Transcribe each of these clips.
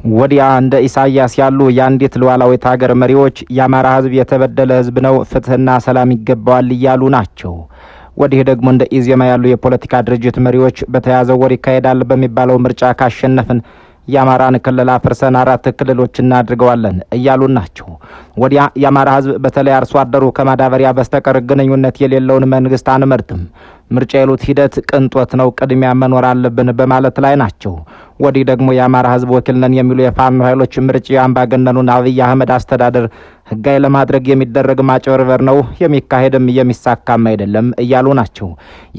ወዲያ እንደ ኢሳያስ ያሉ የአንዲት ሉዓላዊት ሀገር መሪዎች የአማራ ህዝብ የተበደለ ህዝብ ነው፣ ፍትህና ሰላም ይገባዋል እያሉ ናቸው። ወዲህ ደግሞ እንደ ኢዜማ ያሉ የፖለቲካ ድርጅት መሪዎች በተያዘው ወር ይካሄዳል በሚባለው ምርጫ ካሸነፍን የአማራን ክልል አፍርሰን 4 ክልሎች እናድርገዋለን እያሉ ናቸው። ወዲያ የአማራ ህዝብ በተለይ አርሶ አደሩ ከማዳበሪያ በስተቀር ግንኙነት የሌለውን መንግስት አንመርጥም፣ ምርጫ የሉት ሂደት ቅንጦት ነው፣ ቅድሚያ መኖር አለብን በማለት ላይ ናቸው። ወዲህ ደግሞ የአማራ ህዝብ ወኪል ነን የሚሉ የፋኖ ኃይሎች ምርጫ አምባገነኑን አብይ አህመድ አስተዳደር ህጋዊ ለማድረግ የሚደረግ ማጭበርበር ነው፣ የሚካሄድም የሚሳካም አይደለም እያሉ ናቸው።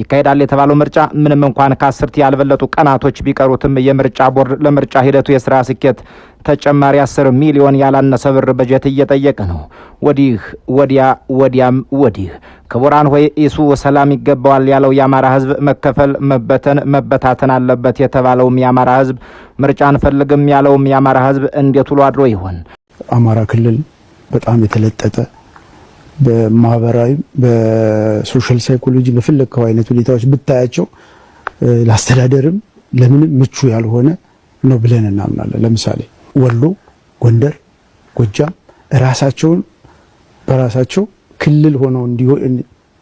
ይካሄዳል የተባለው ምርጫ ምንም እንኳን ከ10 ያልበለጡ ቀናቶች ቢቀሩትም የምርጫ ቦርድ ለምርጫ ሂደቱ የስራ ስኬት ተጨማሪ 10 ሚሊዮን ያላነሰ ብር በጀት እየጠየቀ ነው። ወዲህ ወዲያም ወዲህ ክቡራን ሆይ ኢሱ ሰላም ይገባዋል ያለው የአማራ ህዝብ መከፈል መበታተን አለበት የተባለውም የአማራ ህዝብ ምርጫ አንፈልግም ያለውም የአማራ ህዝብ እንዴት ውሎ አድሮ ይሆን? አማራ ክልል በጣም የተለጠጠ በማህበራዊ በሶሻል ሳይኮሎጂ በፈለከው አይነት ሁኔታዎች ብታያቸው ለአስተዳደርም ለምንም ምቹ ያልሆነ ነው ብለን እናምናለን። ለምሳሌ ወሎ፣ ጎንደር፣ ጎጃም ራሳቸውን በራሳቸው ክልል ሆነው እንዲሆን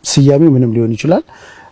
ስያሜው ምንም ሊሆን ይችላል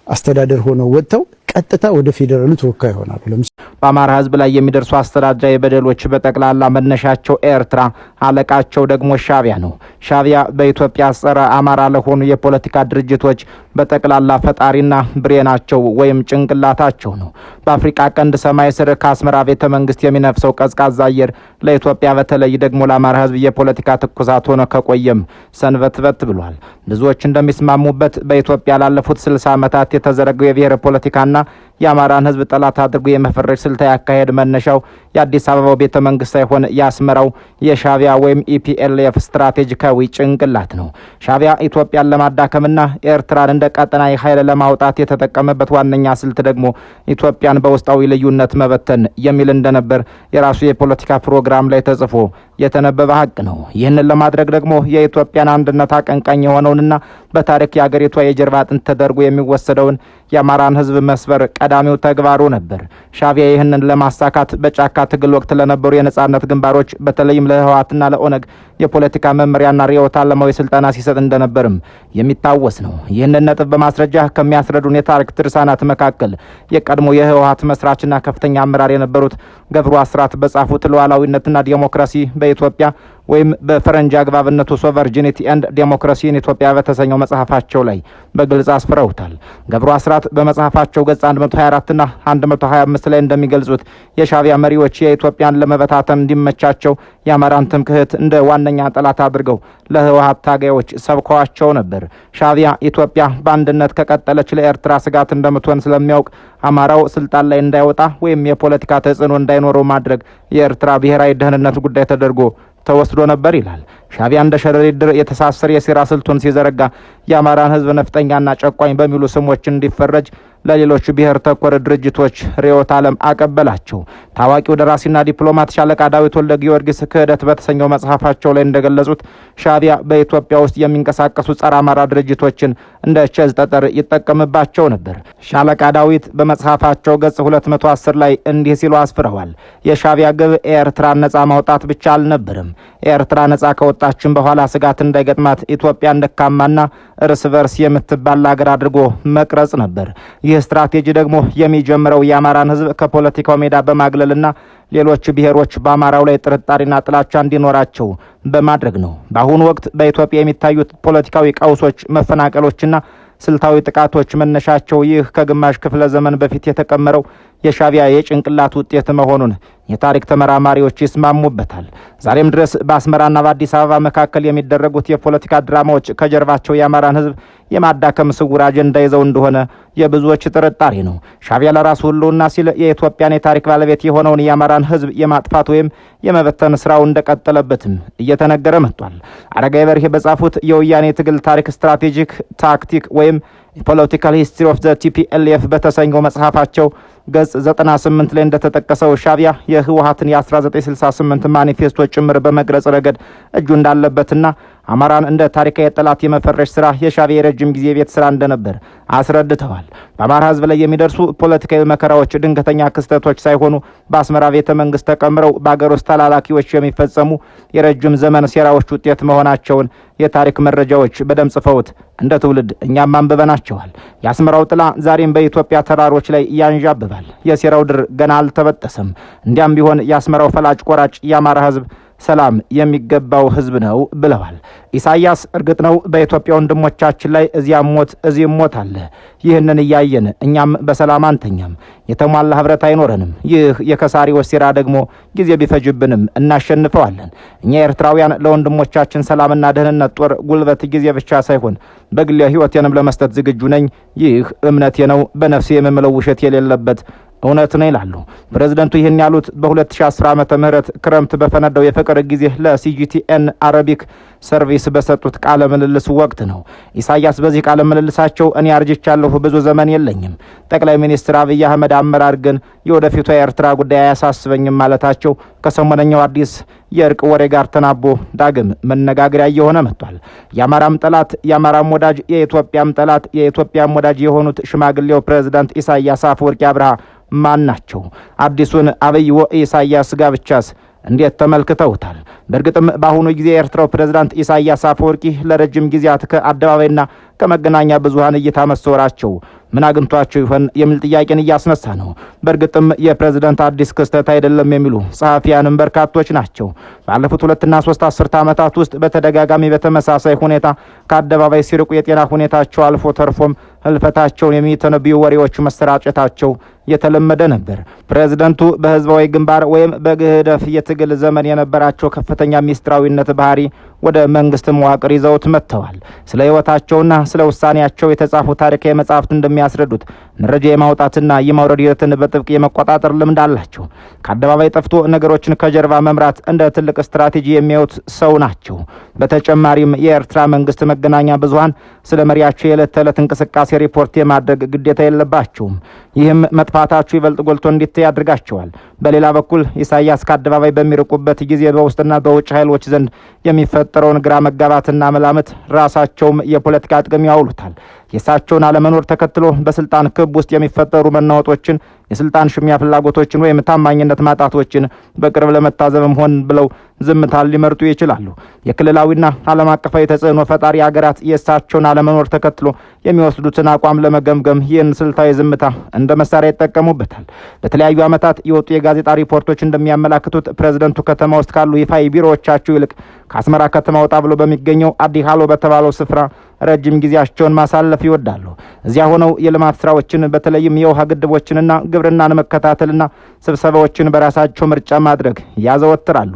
አስተዳደር ሆነው ወጥተው ቀጥታ ወደ ፌደራሉ ተወካይ ይሆናሉ። ለምሳሌ በአማራ ህዝብ ላይ የሚደርሱ አስተዳደራዊ በደሎች በጠቅላላ መነሻቸው ኤርትራ፣ አለቃቸው ደግሞ ሻዕቢያ ነው። ሻዕቢያ በኢትዮጵያ ጸረ አማራ ለሆኑ የፖለቲካ ድርጅቶች በጠቅላላ ፈጣሪና ብሬናቸው ወይም ጭንቅላታቸው ነው። በአፍሪካ ቀንድ ሰማይ ስር ከአስመራ ቤተ መንግስት የሚነፍሰው ቀዝቃዛ አየር ለኢትዮጵያ በተለይ ደግሞ ለአማራ ህዝብ የፖለቲካ ትኩሳት ሆኖ ከቆየም ሰንበትበት ብሏል። ብዙዎች እንደሚስማሙበት በኢትዮጵያ ላለፉት 60 ዓመታት የተዘረገው የብሔር ፖለቲካና የአማራን ህዝብ ጠላት አድርጎ የመፈረጅ ስልታዊ አካሄድ መነሻው የአዲስ አበባው ቤተ መንግስት ሳይሆን ያስመራው የሻዕቢያ ወይም ኢፒኤልኤፍ ስትራቴጂካዊ ጭንቅላት ነው። ሻዕቢያ ኢትዮጵያን ለማዳከምና ኤርትራን እንደ ቀጠናዊ ኃይል ለማውጣት የተጠቀመበት ዋነኛ ስልት ደግሞ ኢትዮጵያን በውስጣዊ ልዩነት መበተን የሚል እንደነበር የራሱ የፖለቲካ ፕሮግራም ላይ ተጽፎ የተነበበ ሀቅ ነው። ይህንን ለማድረግ ደግሞ የኢትዮጵያን አንድነት አቀንቃኝ የሆነውንና በታሪክ የአገሪቷ የጀርባ አጥንት ተደርጎ የሚወሰደውን የአማራን ህዝብ መስበር ቀዳሚው ተግባሩ ነበር። ሻዕቢያ ይህንን ለማሳካት በጫካ ትግል ወቅት ለነበሩ የነጻነት ግንባሮች በተለይም ለህወሓትና ለኦነግ የፖለቲካ መመሪያና ርዕዮተ ዓለማዊ ስልጠና ሲሰጥ እንደነበርም የሚታወስ ነው። ይህንን ነጥብ በማስረጃ ከሚያስረዱን የታሪክ ድርሳናት መካከል የቀድሞ የህወሓት መስራችና ከፍተኛ አመራር የነበሩት ገብሩ አስራት በጻፉት ሉዓላዊነትና ዲሞክራሲ በኢትዮጵያ ወይም በፈረንጅ አግባብነቱ ሶቨርጂኒቲ ኤንድ ዴሞክራሲ ኢን ኢትዮጵያ በተሰኘው መጽሐፋቸው ላይ በግልጽ አስፍረውታል። ገብሩ አስራት በመጽሐፋቸው ገጽ 124 እና 125 ላይ እንደሚገልጹት የሻዕቢያ መሪዎች የኢትዮጵያን ለመበታተን እንዲመቻቸው የአማራን ትምክህት እንደ ዋነኛ ጠላት አድርገው ለህወሓት ታጋዮች ሰብከዋቸው ነበር። ሻዕቢያ ኢትዮጵያ በአንድነት ከቀጠለች ለኤርትራ ስጋት እንደምትሆን ስለሚያውቅ አማራው ስልጣን ላይ እንዳይወጣ ወይም የፖለቲካ ተጽዕኖ እንዳይኖረው ማድረግ የኤርትራ ብሔራዊ ደህንነት ጉዳይ ተደርጎ ተወስዶ ነበር ይላል። ሻዕቢያ እንደ ሸረሪት ድር የተሳሰረ የሴራ ስልቱን ሲዘረጋ የአማራን ህዝብ ነፍጠኛና ጨቋኝ በሚሉ ስሞች እንዲፈረጅ ለሌሎች ብሔር ተኮር ድርጅቶች ርዕዮተ ዓለም አቀበላቸው። ታዋቂው ደራሲና ዲፕሎማት ሻለቃ ዳዊት ወልደ ጊዮርጊስ ክህደት በተሰኘው መጽሐፋቸው ላይ እንደገለጹት ሻዕቢያ በኢትዮጵያ ውስጥ የሚንቀሳቀሱ ጸረ አማራ ድርጅቶችን እንደ ቸዝ ጠጠር ይጠቀምባቸው ነበር። ሻለቃ ዳዊት በመጽሐፋቸው ገጽ 210 ላይ እንዲህ ሲሉ አስፍረዋል። የሻዕቢያ ግብ ኤርትራን ነጻ ማውጣት ብቻ አልነበረም። ኤርትራ ነጻ ከወጣችን በኋላ ስጋት እንዳይገጥማት ኢትዮጵያን ደካማና እርስ በርስ የምትባላ ሀገር አድርጎ መቅረጽ ነበር። ይህ ስትራቴጂ ደግሞ የሚጀምረው የአማራን ህዝብ ከፖለቲካው ሜዳ በማግለልና ሌሎች ብሔሮች በአማራው ላይ ጥርጣሬና ጥላቻ እንዲኖራቸው በማድረግ ነው። በአሁኑ ወቅት በኢትዮጵያ የሚታዩት ፖለቲካዊ ቀውሶች፣ መፈናቀሎችና ስልታዊ ጥቃቶች መነሻቸው ይህ ከግማሽ ክፍለ ዘመን በፊት የተቀመረው የሻዕቢያ የጭንቅላት ውጤት መሆኑን የታሪክ ተመራማሪዎች ይስማሙበታል። ዛሬም ድረስ በአስመራና በአዲስ አበባ መካከል የሚደረጉት የፖለቲካ ድራማዎች ከጀርባቸው የአማራን ህዝብ የማዳከም ስውር አጀንዳ ይዘው እንደሆነ የብዙዎች ጥርጣሬ ነው። ሻዕቢያ ለራሱ ህልውና ሲል የኢትዮጵያን የታሪክ ባለቤት የሆነውን የአማራን ህዝብ የማጥፋት ወይም የመበተን ስራው እንደቀጠለበትም እየተነገረ መጥቷል። አረጋዊ በርሄ በጻፉት የወያኔ ትግል ታሪክ ስትራቴጂክ ታክቲክ ወይም ፖለቲካል ሂስትሪ ኦፍ ዘ ቲፒኤልኤፍ በተሰኘው መጽሐፋቸው ገጽ 98 ላይ እንደተጠቀሰው ሻዕቢያ የህወሓትን የ1968 ማኒፌስቶ ጭምር በመግለጽ ረገድ እጁ እንዳለበትና አማራን እንደ ታሪካዊ ጠላት የመፈረጅ ስራ የሻዕቢያ የረጅም ጊዜ ቤት ስራ እንደነበር አስረድተዋል። በአማራ ህዝብ ላይ የሚደርሱ ፖለቲካዊ መከራዎች ድንገተኛ ክስተቶች ሳይሆኑ በአስመራ ቤተ መንግስት ተቀምረው በአገር ውስጥ ተላላኪዎች የሚፈጸሙ የረጅም ዘመን ሴራዎች ውጤት መሆናቸውን የታሪክ መረጃዎች በደም ጽፈውት እንደ ትውልድ እኛም አንብበናቸዋል። የአስመራው ጥላ ዛሬም በኢትዮጵያ ተራሮች ላይ ያንዣብባል። የሴራው ድር ገና አልተበጠሰም። እንዲያም ቢሆን የአስመራው ፈላጭ ቆራጭ የአማራ ህዝብ ሰላም የሚገባው ህዝብ ነው ብለዋል ኢሳያስ። እርግጥ ነው በኢትዮጵያ ወንድሞቻችን ላይ እዚያም ሞት እዚህም ሞት አለ። ይህንን እያየን እኛም በሰላም አንተኛም፣ የተሟላ ህብረት አይኖረንም። ይህ የከሳሪዎች ሴራ ደግሞ ጊዜ ቢፈጅብንም እናሸንፈዋለን። እኛ ኤርትራውያን ለወንድሞቻችን ሰላምና ደህንነት ጦር ጉልበት ጊዜ ብቻ ሳይሆን በግሌ ህይወቴንም ለመስጠት ዝግጁ ነኝ። ይህ እምነቴ ነው፣ በነፍሴ የምምለው ውሸት የሌለበት እውነት ነው ይላሉ ፕሬዝዳንቱ። ይህን ያሉት በ2010 ዓመተ ምህረት ክረምት በፈነዳው የፍቅር ጊዜ ለሲጂቲኤን አረቢክ ሰርቪስ በሰጡት ቃለ ምልልስ ወቅት ነው። ኢሳያስ በዚህ ቃለ ምልልሳቸው እኔ አርጅቻለሁ፣ ብዙ ዘመን የለኝም፣ ጠቅላይ ሚኒስትር አብይ አህመድ አመራር ግን የወደፊቷ የኤርትራ ጉዳይ አያሳስበኝም ማለታቸው ከሰሞነኛው አዲስ የእርቅ ወሬ ጋር ተናቦ ዳግም መነጋገሪያ እየሆነ መጥቷል። የአማራም ጠላት የአማራም ወዳጅ፣ የኢትዮጵያም ጠላት የኢትዮጵያም ወዳጅ የሆኑት ሽማግሌው ፕሬዝዳንት ኢሳያስ አፈወርቂ አብርሃ ማን ናቸው? አዲሱን አብይ ወኢሳያስ ጋብቻስ እንዴት ተመልክተውታል? በእርግጥም በአሁኑ ጊዜ የኤርትራው ፕሬዝዳንት ኢሳያስ አፈወርቂ ለረጅም ጊዜያት ከአደባባይና ከመገናኛ ብዙሃን እይታ መሰወራቸው ምን አግኝቷቸው ይሆን የሚል ጥያቄን እያስነሳ ነው። በእርግጥም የፕሬዝዳንት አዲስ ክስተት አይደለም የሚሉ ጸሐፊያንም በርካቶች ናቸው። ባለፉት 2 እና 3 አስርተ ዓመታት ውስጥ በተደጋጋሚ በተመሳሳይ ሁኔታ ከአደባባይ ሲርቁ የጤና ሁኔታቸው አልፎ ተርፎም ህልፈታቸውን የሚተነብዩ ወሬዎች መሰራጨታቸው የተለመደ ነበር። ፕሬዝዳንቱ በህዝባዊ ግንባር ወይም በግህደፍ የትግል ዘመን የነበራቸው ከፍተኛ ሚስጥራዊነት ባህሪ ወደ መንግስት መዋቅር ይዘውት መጥተዋል። ስለ ህይወታቸውና ስለ ውሳኔያቸው የተጻፉ ታሪካዊ መጻሕፍት እንደሚያስረዱት መረጃ የማውጣትና የማውረድ ሂደትን በጥብቅ የመቆጣጠር ልምድ አላቸው። ከአደባባይ ጠፍቶ ነገሮችን ከጀርባ መምራት እንደ ትልቅ ስትራቴጂ የሚያዩት ሰው ናቸው። በተጨማሪም የኤርትራ መንግስት መገናኛ ብዙሃን ስለ መሪያቸው የዕለት ተዕለት እንቅስቃሴ ሪፖርት የማድረግ ግዴታ የለባቸውም። ይህም መጥፋታቸው ይበልጥ ጎልቶ እንዲታይ ያድርጋቸዋል። በሌላ በኩል ኢሳያስ ከአደባባይ በሚርቁበት ጊዜ በውስጥና በውጭ ኃይሎች ዘንድ የሚፈጠረውን ግራ መጋባትና መላምት ራሳቸውም የፖለቲካ ጥቅም ያውሉታል። የእሳቸውን አለመኖር ተከትሎ በስልጣን ክብ ውስጥ የሚፈጠሩ መናወጦችን፣ የስልጣን ሽሚያ ፍላጎቶችን ወይም ታማኝነት ማጣቶችን በቅርብ ለመታዘብም ሆን ብለው ዝምታን ሊመርጡ ይችላሉ። የክልላዊና ዓለም አቀፋዊ ተጽዕኖ ፈጣሪ ሀገራት የእሳቸውን አለመኖር ተከትሎ የሚወስዱትን አቋም ለመገምገም ይህን ስልታዊ ዝምታ እንደ መሳሪያ ይጠቀሙበታል። በተለያዩ ዓመታት የወጡ የጋዜጣ ሪፖርቶች እንደሚያመላክቱት ፕሬዝደንቱ ከተማ ውስጥ ካሉ ይፋዊ ቢሮዎቻቸው ይልቅ ከአስመራ ከተማ ወጣ ብሎ በሚገኘው አዲ ሃሎ በተባለው ስፍራ ረጅም ጊዜያቸውን ማሳለፍ ይወዳሉ። እዚያ ሆነው የልማት ስራዎችን በተለይም የውሃ ግድቦችንና ግብርናን መከታተልና ስብሰባዎችን በራሳቸው ምርጫ ማድረግ ያዘወትራሉ።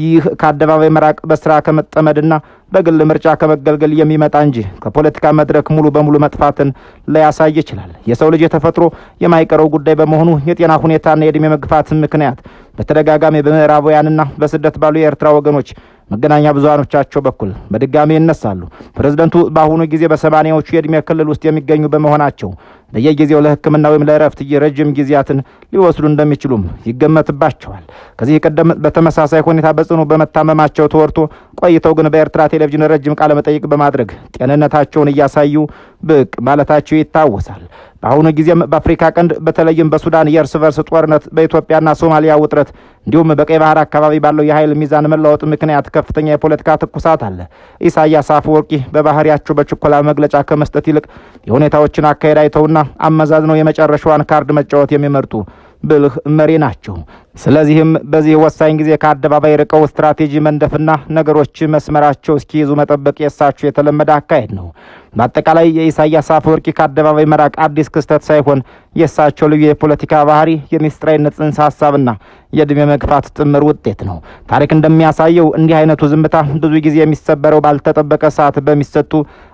ይህ ከአደባባይ መራቅ በስራ ከመጠመድና በግል ምርጫ ከመገልገል የሚመጣ እንጂ ከፖለቲካ መድረክ ሙሉ በሙሉ መጥፋትን ሊያሳይ ይችላል። የሰው ልጅ የተፈጥሮ የማይቀረው ጉዳይ በመሆኑ የጤና ሁኔታና የእድሜ መግፋት ምክንያት በተደጋጋሚ በምዕራባውያንና በስደት ባሉ የኤርትራ ወገኖች መገናኛ ብዙሃኖቻቸው በኩል በድጋሚ ይነሳሉ። ፕሬዝዳንቱ በአሁኑ ጊዜ በሰማኒያዎቹ የእድሜ ክልል ውስጥ የሚገኙ በመሆናቸው በየጊዜው ለሕክምና ወይም ለእረፍት ረጅም ጊዜያትን ሊወስዱ እንደሚችሉም ይገመትባቸዋል። ከዚህ ቀደም በተመሳሳይ ሁኔታ በጽኑ በመታመማቸው ተወርቶ ቆይተው ግን በኤርትራ ቴሌቪዥን ረጅም ቃለ መጠይቅ በማድረግ ጤንነታቸውን እያሳዩ ብቅ ማለታቸው ይታወሳል። በአሁኑ ጊዜም በአፍሪካ ቀንድ በተለይም በሱዳን የእርስ በርስ ጦርነት፣ በኢትዮጵያና ሶማሊያ ውጥረት እንዲሁም በቀይ ባህር አካባቢ ባለው የኃይል ሚዛን መለወጥ ምክንያት ከፍተኛ የፖለቲካ ትኩሳት አለ። ኢሳያስ አፈወርቂ በባህሪያቸው በችኮላ መግለጫ ከመስጠት ይልቅ የሁኔታዎችን አካሄድ አይተውና አመዛዝነው የመጨረሻዋን ካርድ መጫወት የሚመርጡ ብልህ መሪ ናቸው። ስለዚህም በዚህ ወሳኝ ጊዜ ከአደባባይ ርቀው ስትራቴጂ መንደፍና ነገሮች መስመራቸው እስኪይዙ መጠበቅ የእሳቸው የተለመደ አካሄድ ነው። በአጠቃላይ የኢሳያስ አፈወርቂ ከአደባባይ መራቅ አዲስ ክስተት ሳይሆን የእሳቸው ልዩ የፖለቲካ ባህሪ፣ የሚስጥራዊነት ጽንሰ ሀሳብና የእድሜ መግፋት ጥምር ውጤት ነው። ታሪክ እንደሚያሳየው እንዲህ አይነቱ ዝምታ ብዙ ጊዜ የሚሰበረው ባልተጠበቀ ሰዓት በሚሰጡ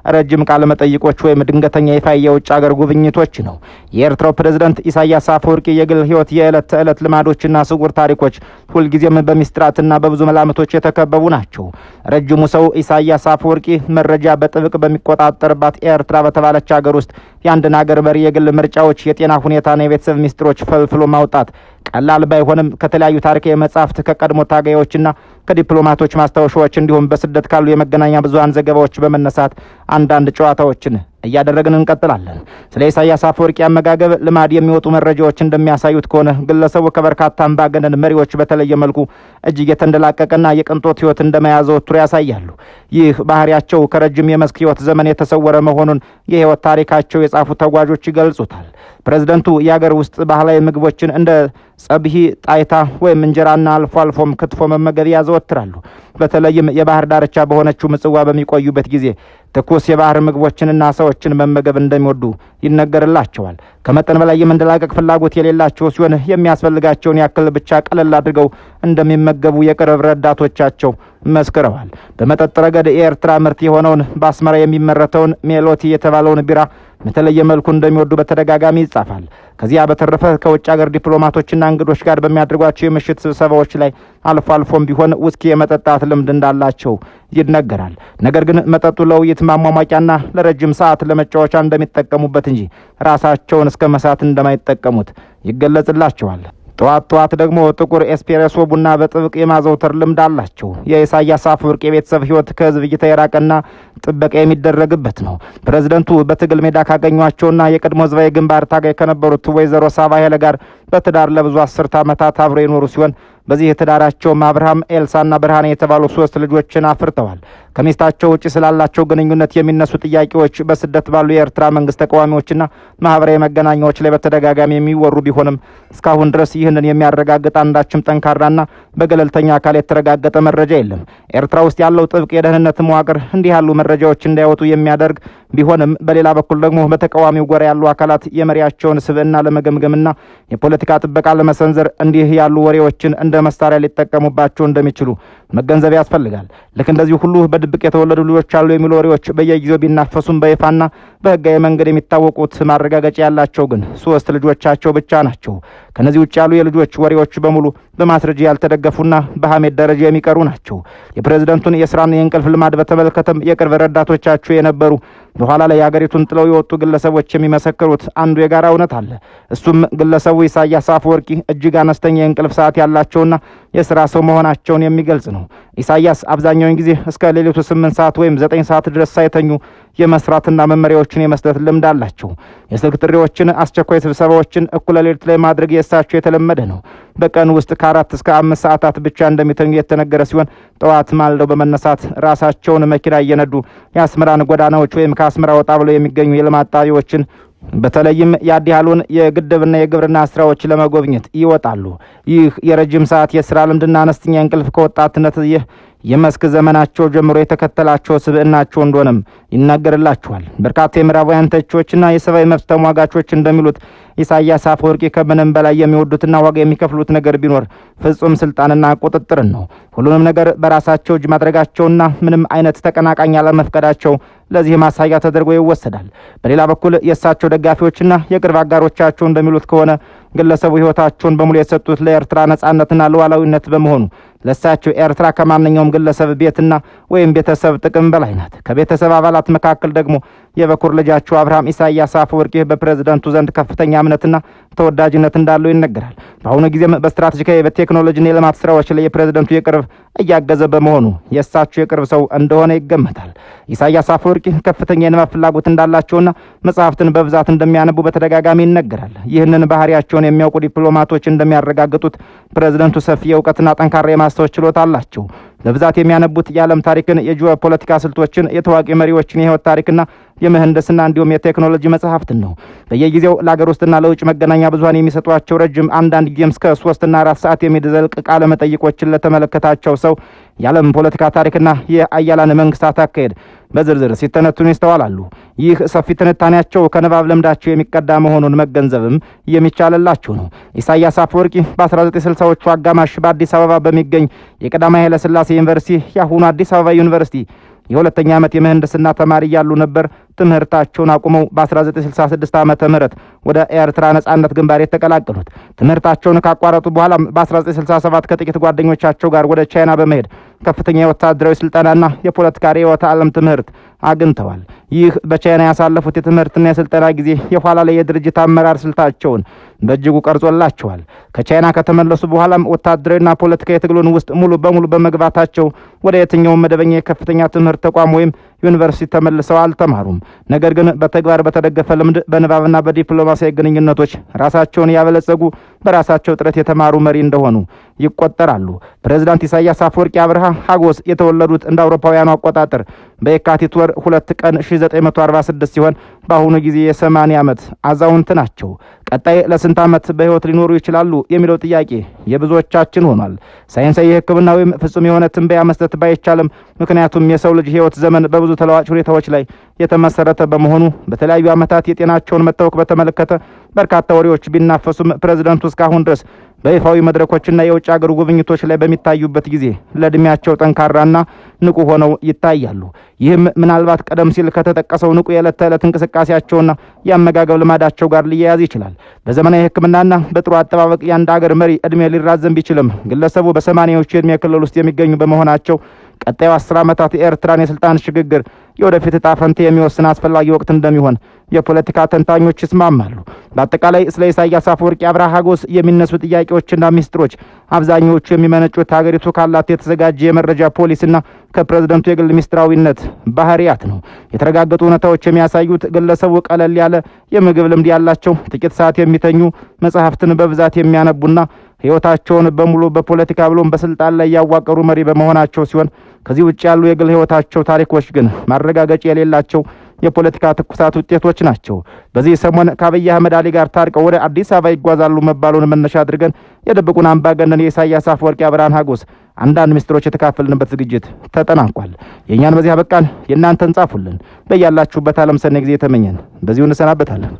ረጅም ቃለ መጠይቆች ወይም ድንገተኛ ይፋ የውጭ ሀገር ጉብኝቶች ነው። የኤርትራው ፕሬዝዳንት ኢሳያስ አፈወርቂ የግል ህይወት፣ የዕለት ተዕለት ልማዶችና ስውር ታሪኮች ሁልጊዜም በሚስጥራትና በብዙ መላምቶች የተከበቡ ናቸው። ረጅሙ ሰው ኢሳያስ አፈወርቂ መረጃ በጥብቅ በሚቆጣጠር በሚከበርባት ኤርትራ በተባለች ሀገር ውስጥ የአንድን ሀገር መሪ የግል ምርጫዎች፣ የጤና ሁኔታና የቤተሰብ ሚስጥሮች ፈልፍሎ ማውጣት ቀላል ባይሆንም ከተለያዩ ታሪካዊ መጻሕፍት ከቀድሞ ታጋዮችና ከዲፕሎማቶች ማስታወሻዎች እንዲሁም በስደት ካሉ የመገናኛ ብዙሃን ዘገባዎች በመነሳት አንዳንድ ጨዋታዎችን እያደረግን እንቀጥላለን። ስለ ኢሳያስ አፈወርቂ አመጋገብ ልማድ የሚወጡ መረጃዎች እንደሚያሳዩት ከሆነ ግለሰቡ ከበርካታ አምባገነን መሪዎች በተለየ መልኩ እጅግ የተንደላቀቀና የቅንጦት ሕይወት እንደመያዘወትሩ ያሳያሉ። ይህ ባህሪያቸው ከረጅም የመስክ ሕይወት ዘመን የተሰወረ መሆኑን የሕይወት ታሪካቸው የጻፉ ተጓዦች ይገልጹታል። ፕሬዝደንቱ የአገር ውስጥ ባህላዊ ምግቦችን እንደ ጸብሂ፣ ጣይታ ወይም እንጀራና አልፎ አልፎም ክትፎ መመገብ ያዘወትራሉ። በተለይም የባህር ዳርቻ በሆነችው ምጽዋ በሚቆዩበት ጊዜ ትኩስ የባህር ምግቦችንና ሰዎችን መመገብ እንደሚወዱ ይነገርላቸዋል። ከመጠን በላይ የመንደላቀቅ ፍላጎት የሌላቸው ሲሆን የሚያስፈልጋቸውን ያክል ብቻ ቀለል አድርገው እንደሚመገቡ የቅርብ ረዳቶቻቸው መስክረዋል። በመጠጥ ረገድ የኤርትራ ምርት የሆነውን በአስመራ የሚመረተውን ሜሎቲ የተባለውን ቢራ በተለየ መልኩ እንደሚወዱ በተደጋጋሚ ይጻፋል። ከዚያ በተረፈ ከውጭ ሀገር ዲፕሎማቶችና እንግዶች ጋር በሚያደርጓቸው የምሽት ስብሰባዎች ላይ አልፎ አልፎም ቢሆን ውስኪ የመጠጣት ልምድ እንዳላቸው ይነገራል። ነገር ግን መጠጡ ለውይይት ማሟሟቂያና ለረጅም ሰዓት ለመጫወቻ እንደሚጠቀሙበት እንጂ ራሳቸውን እስከ መሳት እንደማይጠቀሙት ይገለጽላቸዋል። ጠዋት ጠዋት ደግሞ ጥቁር ኤስፕሬሶ ቡና በጥብቅ የማዘውተር ልምድ አላቸው። የኢሳያስ አፈወርቂ የቤተሰብ ሕይወት ከህዝብ እይታ የራቀና ጥበቃ የሚደረግበት ነው። ፕሬዝደንቱ በትግል ሜዳ ካገኟቸውና የቀድሞ ህዝባዊ ግንባር ታጋይ ከነበሩት ወይዘሮ ሳባ ኃይለ ጋር በትዳር ለብዙ 10 ዓመታት አብረው የኖሩ ሲሆን በዚህ ትዳራቸውም አብርሃም፣ ኤልሳና ብርሃኔ የተባሉ 3 ልጆችን አፍርተዋል። ከሚስታቸው ውጭ ስላላቸው ግንኙነት የሚነሱ ጥያቄዎች በስደት ባሉ የኤርትራ መንግስት ተቃዋሚዎችና ማህበራዊ መገናኛዎች ላይ በተደጋጋሚ የሚወሩ ቢሆንም እስካሁን ድረስ ይህንን የሚያረጋግጥ አንዳችም ጠንካራና በገለልተኛ አካል የተረጋገጠ መረጃ የለም። ኤርትራ ውስጥ ያለው ጥብቅ የደህንነት መዋቅር እንዲህ ያሉ መረጃዎች እንዳይወጡ የሚያደርግ ቢሆንም በሌላ በኩል ደግሞ በተቃዋሚው ጎራ ያሉ አካላት የመሪያቸውን ስብዕና ለመገምገምና የፖለቲካ ጥበቃ ለመሰንዘር እንዲህ ያሉ ወሬዎችን እንደ መሳሪያ ሊጠቀሙባቸው እንደሚችሉ መገንዘብ ያስፈልጋል። ልክ እንደዚህ ሁሉ በድብቅ የተወለዱ ልጆች አሉ የሚሉ ወሬዎች በየጊዜው ቢናፈሱም በይፋና በህጋዊ መንገድ የሚታወቁት ማረጋገጫ ያላቸው ግን 3 ልጆቻቸው ብቻ ናቸው። ከነዚህ ውጭ ያሉ የልጆች ወሬዎች በሙሉ በማስረጃ ያልተደገፉና በሐሜት ደረጃ የሚቀሩ ናቸው። የፕሬዝደንቱን የስራና የእንቅልፍ ልማድ በተመለከተም የቅርብ ረዳቶቻቸው የነበሩ በኋላ ላይ ሀገሪቱን ጥለው የወጡ ግለሰቦች የሚመሰክሩት አንዱ የጋራ እውነት አለ። እሱም ግለሰቡ ኢሳያስ አፈወርቂ እጅግ አነስተኛ የእንቅልፍ ሰዓት ያላቸውና የስራ ሰው መሆናቸውን የሚገልጽ ነው። ኢሳያስ አብዛኛውን ጊዜ እስከ ሌሊቱ 8 ሰዓት ወይም 9 ሰዓት ድረስ ሳይተኙ የመስራትና መመሪያዎችን የመስጠት ልምድ አላቸው። የስልክ ጥሪዎችን፣ አስቸኳይ ስብሰባዎችን እኩለ ሌሊት ላይ ማድረግ የእሳቸው የተለመደ ነው። በቀን ውስጥ ከ4 እስከ 5 ሰዓታት ብቻ እንደሚተኙ የተነገረ ሲሆን ጠዋት ማልደው በመነሳት ራሳቸውን መኪና እየነዱ የአስመራን ጎዳናዎች ወይም ከአስመራ ወጣ ብለው የሚገኙ የልማት ጣቢያዎችን በተለይም የአዲሃሉን የግድብና የግብርና ስራዎች ለመጎብኘት ይወጣሉ። ይህ የረጅም ሰዓት የስራ ልምድና አነስተኛ እንቅልፍ ከወጣትነት የመስክ ዘመናቸው ጀምሮ የተከተላቸው ስብዕናቸው እንደሆነም ይናገርላቸዋል። በርካታ የምዕራባውያን ተቺዎችና የሰብአዊ መብት ተሟጋቾች እንደሚሉት ኢሳያስ አፈወርቂ ከምንም በላይ የሚወዱትና ዋጋ የሚከፍሉት ነገር ቢኖር ፍጹም ስልጣንና ቁጥጥርን ነው። ሁሉንም ነገር በራሳቸው እጅ ማድረጋቸውና ምንም አይነት ተቀናቃኝ አለመፍቀዳቸው ለዚህ ማሳያ ተደርጎ ይወሰዳል። በሌላ በኩል የእሳቸው ደጋፊዎችና የቅርብ አጋሮቻቸው እንደሚሉት ከሆነ ግለሰቡ ሕይወታቸውን በሙሉ የሰጡት ለኤርትራ ነጻነትና ሉዓላዊነት በመሆኑ ለእሳቸው ኤርትራ ከማንኛውም ግለሰብ ቤትና ወይም ቤተሰብ ጥቅም በላይ ናት። ከቤተሰብ አባላት መካከል ደግሞ የበኩር ልጃቸው አብርሃም ኢሳያስ አፈወርቂ በፕሬዝዳንቱ ዘንድ ከፍተኛ እምነትና ተወዳጅነት እንዳለው ይነገራል። በአሁኑ ጊዜም በስትራቴጂካዊ በቴክኖሎጂና የልማት ስራዎች ላይ የፕሬዝዳንቱ የቅርብ እያገዘ በመሆኑ የእሳቸው የቅርብ ሰው እንደሆነ ይገመታል። ኢሳያስ አፈወርቂ ከፍተኛ የንባብ ፍላጎት እንዳላቸውና መጽሐፍትን በብዛት እንደሚያነቡ በተደጋጋሚ ይነገራል። ይህንን ባህሪያቸውን የሚያውቁ ዲፕሎማቶች እንደሚያረጋግጡት ፕሬዝዳንቱ ሰፊ የእውቀትና ጠንካራ የማስታወስ ችሎታ አላቸው። በብዛት የሚያነቡት የዓለም ታሪክን፣ የጂኦ ፖለቲካ ስልቶችን፣ የታዋቂ መሪዎችን የህይወት ታሪክና የምህንድስና እንዲሁም የቴክኖሎጂ መጽሐፍትን ነው። በየጊዜው ለሀገር ውስጥና ለውጭ መገናኛ ብዙሃን የሚሰጧቸው ረጅም አንዳንድ ጊዜም እስከ 3 እና 4 ሰዓት የሚዘልቅ ቃለ መጠይቆችን ለተመለከታቸው ሰው የዓለም ፖለቲካ ታሪክና የአያላን መንግስታት አካሄድ በዝርዝር ሲተነትኑ ይስተዋላሉ። ይህ ሰፊ ትንታኔያቸው ከንባብ ልምዳቸው የሚቀዳ መሆኑን መገንዘብም የሚቻልላቸው ነው። ኢሳያስ አፈወርቂ በ1960ዎቹ አጋማሽ በአዲስ አበባ በሚገኝ የቀዳማዊ ኃይለ ሥላሴ ዩኒቨርሲቲ የአሁኑ አዲስ አበባ ዩኒቨርሲቲ የሁለተኛ ዓመት የምህንድስና ተማሪ ያሉ ነበር ትምህርታቸውን አቁመው በ1966 ዓመተ ምህረት ወደ ኤርትራ ነጻነት ግንባር የተቀላቀሉት። ትምህርታቸውን ካቋረጡ በኋላ በ1967 ከጥቂት ጓደኞቻቸው ጋር ወደ ቻይና በመሄድ ከፍተኛ የወታደራዊ ስልጠናና የፖለቲካ ርዕዮተ ዓለም ትምህርት አግኝተዋል። ይህ በቻይና ያሳለፉት የትምህርትና የስልጠና ጊዜ የኋላ ላይ የድርጅት አመራር ስልታቸውን በእጅጉ ቀርጾላቸዋል። ከቻይና ከተመለሱ በኋላም ወታደራዊና ፖለቲካዊ ትግሉን ውስጥ ሙሉ በሙሉ በመግባታቸው ወደ የትኛውም መደበኛ የከፍተኛ ትምህርት ተቋም ወይም ዩኒቨርሲቲ ተመልሰው አልተማሩም። ነገር ግን በተግባር በተደገፈ ልምድ በንባብና በዲፕሎማሲያዊ ግንኙነቶች ራሳቸውን ያበለጸጉ በራሳቸው ጥረት የተማሩ መሪ እንደሆኑ ይቆጠራሉ። ፕሬዝዳንት ኢሳያስ አፈወርቂ አብርሃ ሀጎስ የተወለዱት እንደ አውሮፓውያኑ አቆጣጠር በየካቲት ወር 2 ቀን 1946 ሲሆን በአሁኑ ጊዜ የ80 ዓመት አዛውንት ናቸው። ቀጣይ ለስንት ዓመት በሕይወት ሊኖሩ ይችላሉ የሚለው ጥያቄ የብዙዎቻችን ሆኗል። ሳይንሳዊ ሕክምና ወይም ፍጹም የሆነ ትንበያ መስጠት ባይቻልም ምክንያቱም የሰው ልጅ ሕይወት ዘመን በብዙ ተለዋጭ ሁኔታዎች ላይ የተመሰረተ በመሆኑ በተለያዩ ዓመታት የጤናቸውን መታወክ በተመለከተ በርካታ ወሬዎች ቢናፈሱም ፕሬዝዳንቱ እስካሁን ድረስ በይፋዊ መድረኮችና የውጭ ሀገር ጉብኝቶች ላይ በሚታዩበት ጊዜ ለእድሜያቸው ጠንካራና ንቁ ሆነው ይታያሉ። ይህም ምናልባት ቀደም ሲል ከተጠቀሰው ንቁ የዕለት ተዕለት እንቅስቃሴያቸውና የአመጋገብ ልማዳቸው ጋር ሊያያዝ ይችላል። በዘመናዊ ሕክምናና በጥሩ አጠባበቅ የአንድ ሀገር መሪ እድሜ ሊራዘም ቢችልም ግለሰቡ በ80ዎቹ የእድሜ ክልል ውስጥ የሚገኙ በመሆናቸው ቀጣዩ 10 ዓመታት የኤርትራን የስልጣን ሽግግር የወደፊት ዕጣ ፈንታ የሚወስን አስፈላጊ ወቅት እንደሚሆን የፖለቲካ ተንታኞች ይስማማሉ። በአጠቃላይ ስለ ኢሳያስ አፈወርቂ አብርሃ ሀጎስ የሚነሱ ጥያቄዎችና ሚስጥሮች አብዛኞቹ የሚመነጩት ሀገሪቱ ካላት የተዘጋጀ የመረጃ ፖሊሲና ከፕሬዝደንቱ የግል ሚስጥራዊነት ባህሪያት ነው። የተረጋገጡ እውነታዎች የሚያሳዩት ግለሰቡ ቀለል ያለ የምግብ ልምድ ያላቸው፣ ጥቂት ሰዓት የሚተኙ፣ መጽሐፍትን በብዛት የሚያነቡና ሕይወታቸውን በሙሉ በፖለቲካ ብሎም በስልጣን ላይ ያዋቀሩ መሪ በመሆናቸው ሲሆን ከዚህ ውጭ ያሉ የግል ሕይወታቸው ታሪኮች ግን ማረጋገጫ የሌላቸው የፖለቲካ ትኩሳት ውጤቶች ናቸው። በዚህ ሰሞን ከአብይ አህመድ አሊ ጋር ታርቀው ወደ አዲስ አበባ ይጓዛሉ መባሉን መነሻ አድርገን የድብቁን አምባገነን የኢሳያስ አፈወርቂ አብርሃን ሀጎስ አንዳንድ ምስጢሮች የተካፈልንበት ዝግጅት ተጠናቋል። የእኛን በዚህ አበቃን። የእናንተን ጻፉልን። በያላችሁበት ዓለም ሰኔ ጊዜ ተመኘን። በዚሁ እንሰናበታለን።